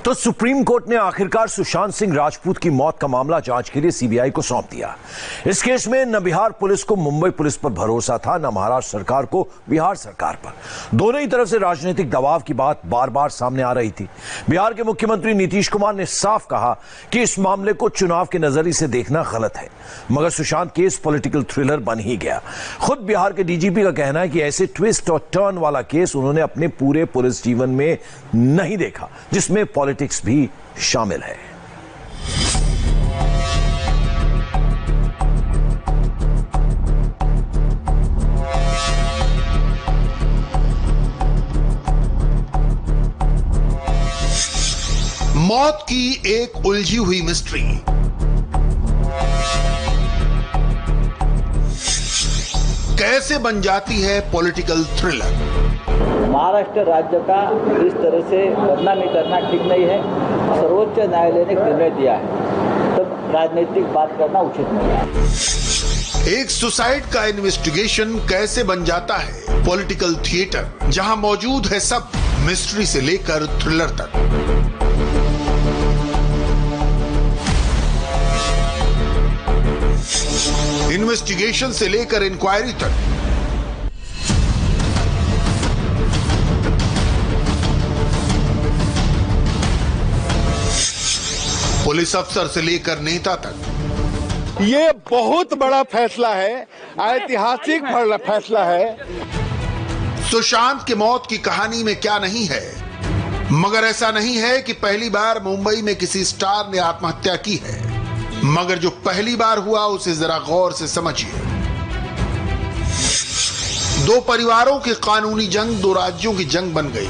तो supreme court ने आखिरकार सुशांत सिंह राजपूत की मौत का मामला जांच के लिए सीबीआई को सौंप दिया। इस केस में न बिहार पुलिस को मुंबई पुलिस पर भरोसा था, न महाराष्ट्र सरकार को बिहार सरकार पर। दोनों ही तरफ से राजनीतिक दबाव की बात बार बार सामने आ रही थी। बिहार के मुख्यमंत्री नीतीश कुमार ने साफ कहा कि इस मामले को चुनाव के नजरिए से देखना गलत है, मगर सुशांत केस पॉलिटिकल थ्रिलर बन ही गया। खुद बिहार के डीजीपी का कहना है कि ऐसे ट्विस्ट और टर्न वाला केस उन्होंने अपने पूरे पुलिस जीवन में नहीं देखा, जिसमें पॉलिटिक्स भी शामिल है। मौत की एक उलझी हुई मिस्ट्री। कैसे बन जाती है पॉलिटिकल थ्रिलर। महाराष्ट्र राज्य का इस तरह से बदनामी करना ठीक नहीं है। सर्वोच्च न्यायालय ने निर्णय दिया है, तब राजनीतिक बात करना उचित नहीं है। एक सुसाइड का इन्वेस्टिगेशन कैसे बन जाता है पॉलिटिकल थिएटर, जहां मौजूद है सब, मिस्ट्री से लेकर थ्रिलर तक। इन्वेस्टिगेशन से लेकर इंक्वायरी तक, पुलिस अफसर से लेकर नेता तक। ये बहुत बड़ा फैसला है, ऐतिहासिक फैसला है। सुशांत की मौत की कहानी में क्या नहीं है, मगर ऐसा नहीं है कि पहली बार मुंबई में किसी स्टार ने आत्महत्या की है, मगर जो पहली बार हुआ उसे जरा गौर से समझिए। दो परिवारों की कानूनी जंग दो राज्यों की जंग बन गई।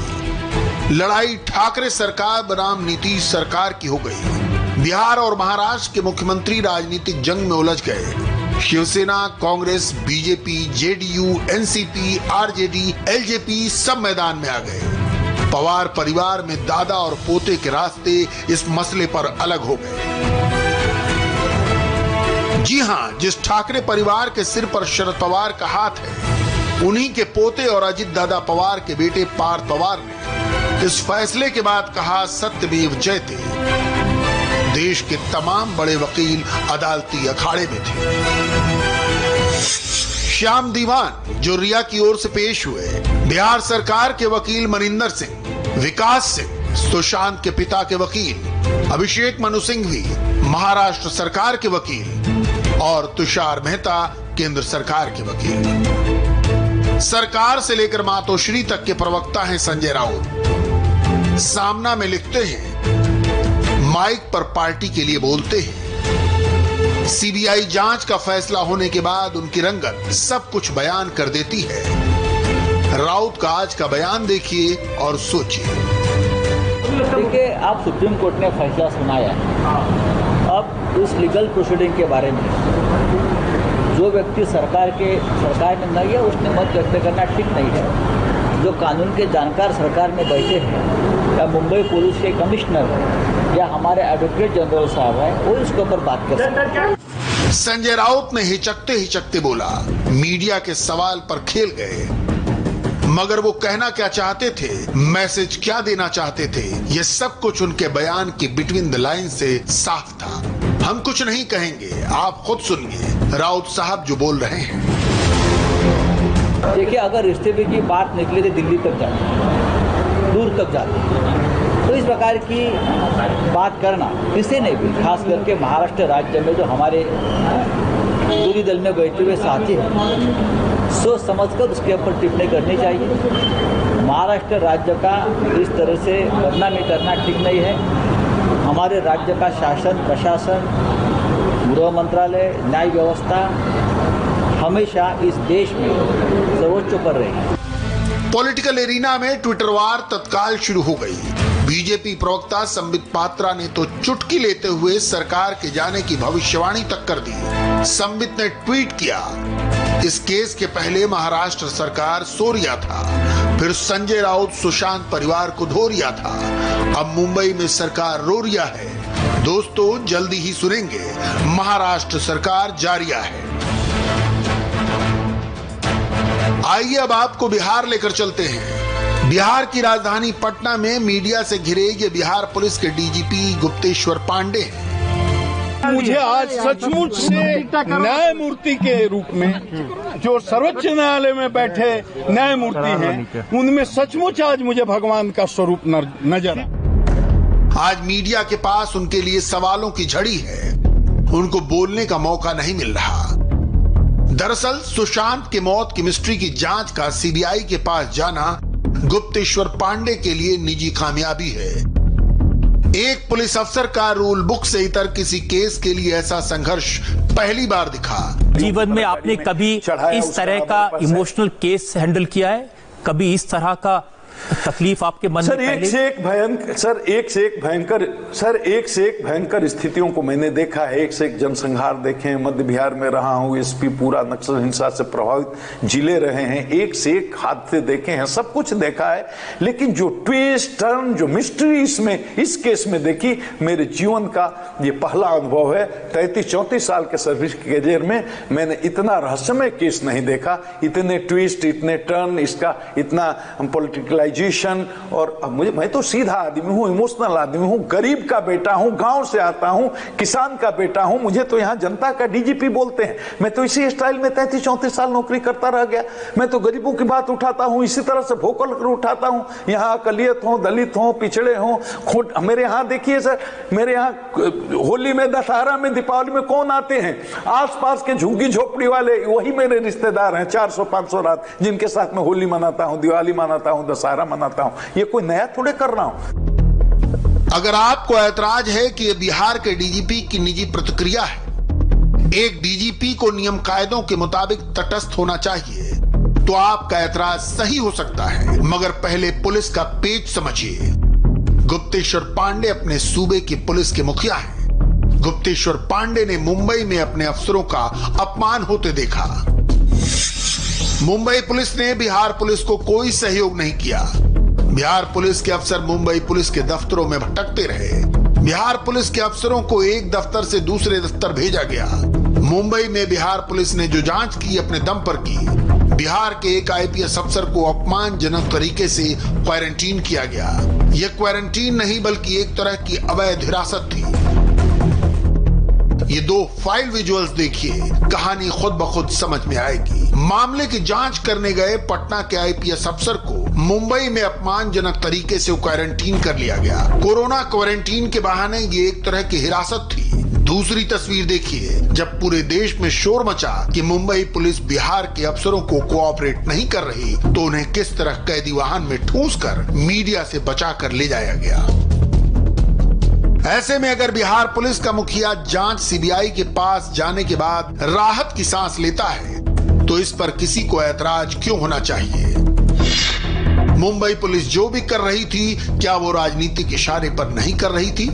लड़ाई ठाकरे सरकार बनाम नीतीश सरकार की हो गई। बिहार और महाराष्ट्र के मुख्यमंत्री राजनीतिक जंग में उलझ गए। Shiv Sena, Congress, BJP, JDU, NCP, RJD, LJP सब मैदान में आ गए। पवार परिवार में दादा और पोते के रास्ते इस मसले पर अलग हो गए। जी हां, जिस ठाकरे परिवार के सिर पर शरद पवार का हाथ है, उन्हीं के पोते और अजित दादा पवार के बेटे पार्थ पवार ने इस फैसले के बाद कहा, सत्यमेव जयते। देश के तमाम बड़े वकील अदालती अखाड़े में थे। श्याम दीवान जो रिया की ओर से पेश हुए, बिहार सरकार के वकील मनिंदर सिंह, विकास सिंह सुशांत के पिता के वकील, अभिषेक मनु सिंघवी महाराष्ट्र सरकार के वकील और तुषार मेहता केंद्र सरकार के वकील। सरकार से लेकर मातोश्री तक के प्रवक्ता हैं संजय राउत। सामना में लिखते हैं, माइक पर पार्टी के लिए बोलते हैं। सीबीआई जांच का फैसला होने के बाद उनकी रंगत सब कुछ बयान कर देती है। राउत का आज का बयान देखिए और सोचिए। देखिए, आप सुप्रीम कोर्ट ने फैसला सुनाया। अब इस लीगल प्रोसीडिंग के बारे में जो व्यक्ति सरकार में नहीं है, उसने मत व्यक्त करना ठीक नहीं है। जो कानून के जानकार सरकार में बैठे हैं, या मुंबई पुलिस के कमिश्नर हैं, या हमारे एडवोकेट जनरल साहब हैं, वो इसके ऊपर बात कर सकते हैं। संजय राउत ने हिचकते बोला, मीडिया के सवाल पर खेल गए, मगर वो कहना क्या चाहते थे, मैसेज क्या देना चाहते थे, ये सब कुछ उनके बयान की बिटवीन द लाइन से साफ था। हम कुछ नहीं कहेंगे, आप खुद सुनिए राउत साहब जो बोल रहे हैं। देखिए, अगर रिश्ते की बात निकले तो दिल्ली तक जाती, दूर तक जाती, तो इस प्रकार की बात करना किसी ने भी, खास करके महाराष्ट्र राज्य में जो हमारे दूरी दल में बैठे हुए साथी हैं, सोच समझकर उसके ऊपर टिप्पणी करनी चाहिए। महाराष्ट्र राज्य का इस तरह से बदनामी करना ठीक नहीं है। हमारे राज्य का शासन, प्रशासन, गृह मंत्रालय, न्याय व्यवस्था हमेशा इस देश में सर्वोच्च पर रही। पॉलिटिकल एरिना में ट्विटर वार तत्काल शुरू हो गई। बीजेपी प्रवक्ता संबित पात्रा ने तो चुटकी लेते हुए सरकार के जाने की भविष्यवाणी तक कर दी। संबित ने ट्वीट किया, इस केस के पहले महाराष्ट्र सरकार सो रिया था, फिर संजय राउत सुशांत परिवार को धो रिया था, अब मुंबई में सरकार रो रिया है। दोस्तों, जल्दी ही सुनेंगे, महाराष्ट्र सरकार जा रिया है। आइए अब आपको बिहार लेकर चलते हैं। बिहार की राजधानी पटना में मीडिया से घिरे ये बिहार पुलिस के डीजीपी गुप्तेश्वर पांडे हैं। मुझे आज सचमुच से न्यायमूर्ति के रूप में जो सर्वोच्च न्यायालय में बैठे न्यायमूर्ति हैं, उनमें सचमुच आज मुझे भगवान का स्वरूप नजर आया। आज मीडिया के पास उनके लिए सवालों की झड़ी है, उनको बोलने का मौका नहीं मिल रहा। दरअसल सुशांत की मौत की मिस्ट्री की जांच का सीबीआई के पास जाना गुप्तेश्वर पांडे के लिए निजी कामयाबी है। एक पुलिस अफसर का रूल बुक से इतर किसी केस के लिए ऐसा संघर्ष पहली बार दिखा। जीवन में आपने कभी इस तरह का इमोशनल केस हैंडल किया है? कभी इस तरह का तकलीफ आपके मन में? एक से एक भयंकर स्थितियों को मैंने देखा है। एक से एक जनसंहार देखे हैं। मध्य बिहार में रहा हूँ, एसपी पूरा नक्सल हिंसा से प्रभावित जिले रहे हैं। एक से एक हादसे देखे हैं, सब कुछ देखा है। लेकिन जो ट्विस्ट टर्न, जो मिस्ट्री इस केस में देखी, मेरे जीवन का ये पहला अनुभव है। 33-34 साल के सर्विस करियर में मैंने इतना रहस्यमय केस नहीं देखा, इतने ट्विस्ट, इतने टर्न, इसका इतना पॉलिटिकल और मैं तो सीधा आदमी हूं, इमोशनल आदमी हूं, गरीब का बेटा हूं, गांव से आता हूं, किसान का बेटा हूं। मुझे तो यहां जनता का डीजीपी बोलते हैं। मैं तो इसी स्टाइल में 33-34 साल नौकरी करता रह गया। मैं तो गरीबों की बात उठाता हूं, इसी तरह से भोकल कर उठाता हूं। यहां अकलियत हो, दलित हो, पिछड़े हो, मेरे यहां देखिए सर, मेरे यहां होली में, दशहरा में, दीपावली में कौन आते हैं? आसपास के झुग्गी झोपड़ी वाले, वही मेरे रिश्तेदार हैं। 400-500 रात जिनके साथ में होली मनाता हूं, दिवाली मनाता हूं, दशहरा मनाता हूं। ये कोई नया थोड़े कर रहा हूं। अगर आपको ऐतराज है कि ये बिहार के डीजीपी की निजी प्रतिक्रिया है, एक डीजीपी को नियम कायदों के मुताबिक तटस्थ होना चाहिए, तो आपका ऐतराज सही हो सकता है। मगर पहले पुलिस का पेच समझिए। गुप्तेश्वर पांडे अपने सूबे की पुलिस के मुखिया हैं। गुप्तेश्वर पांडे ने मुंबई में अपने अफसरों का अपमान होते देखा। मुंबई पुलिस ने बिहार पुलिस को कोई सहयोग नहीं किया। बिहार पुलिस के अफसर मुंबई पुलिस के दफ्तरों में भटकते रहे। बिहार पुलिस के अफसरों को एक दफ्तर से दूसरे दफ्तर भेजा गया। मुंबई में बिहार पुलिस ने जो जांच की अपने दम पर की। बिहार के एक आईपीएस अफसर को अपमानजनक तरीके से क्वारंटीन किया गया। यह क्वारंटीन नहीं बल्कि एक तरह की अवैध हिरासत थी। ये 2 फाइल विजुअल्स देखिए, कहानी खुद ब खुद समझ में आएगी। मामले की जांच करने गए पटना के आईपीएस अफसर को मुंबई में अपमानजनक तरीके से क्वारंटीन कर लिया गया। कोरोना क्वारंटीन के बहाने ये एक तरह की हिरासत थी। दूसरी तस्वीर देखिए, जब पूरे देश में शोर मचा कि मुंबई पुलिस बिहार के अफसरों को कोऑपरेट नहीं कर रही, तो उन्हें किस तरह कैदी वाहन में ठूंस कर मीडिया से बचाकर ले जाया गया। ऐसे में अगर बिहार पुलिस का मुखिया जांच सीबीआई के पास जाने के बाद राहत की सांस लेता है, तो इस पर किसी को ऐतराज क्यों होना चाहिए? मुंबई पुलिस जो भी कर रही थी, क्या वो राजनीतिक इशारे पर नहीं कर रही थी?